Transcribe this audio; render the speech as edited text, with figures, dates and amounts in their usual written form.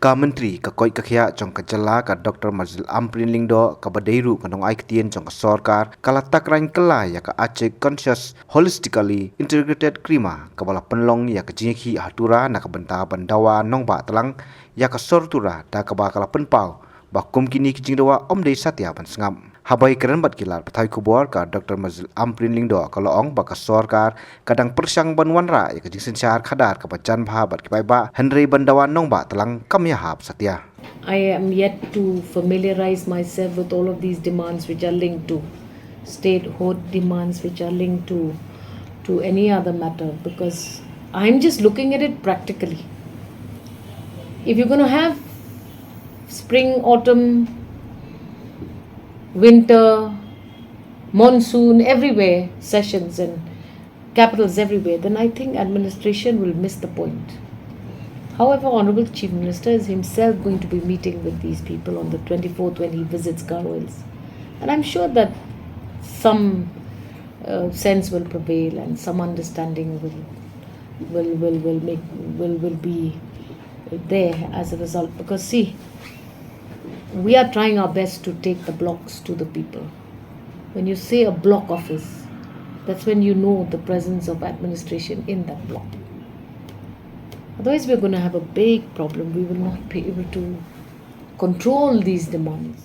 Ka menteri ka koi ka khia chong ka jala ka Dr. Mazil pynlong do ka badeiru ka nong ai ktien chong ka sarkar kala takrain kala ya ka ACHIK conscious holistically integrated krima ka bala pynlong ya ka jinghi Tura na ka benta bandawa nongbah Tlang ya ka sor Tura da ka ba kala penpau ba kumkini ki jingdawa omdei satya pynsngap habai keren bat kilar pathai kubor ka Dr. Mazil pynlong do ka loong ba ka sarkar kadang persang banwan ra ya ka jingsenchar khadar ka bacan bha bat kibai ba henry bandawa nongbah Tlang kam ya hap satya. I am yet to familiarize myself with all of these demands which are linked to statehood, demands which are linked to any other matter, because I'm just looking at it practically. If you're going to have spring, autumn, winter, monsoon everywhere, sessions and capitals everywhere, then I think administration will miss the point. However, Honorable Chief Minister is himself going to be meeting with these people on the 24th when he visits Kyrwoh, and I'm sure that some sense will prevail and some understanding will be there as a result. Because see, we are trying our best to take the blocks to the people. When you say a block office, that's when you know the presence of administration in that block. Otherwise, we're going to have a big problem. We will not be able to control these demands.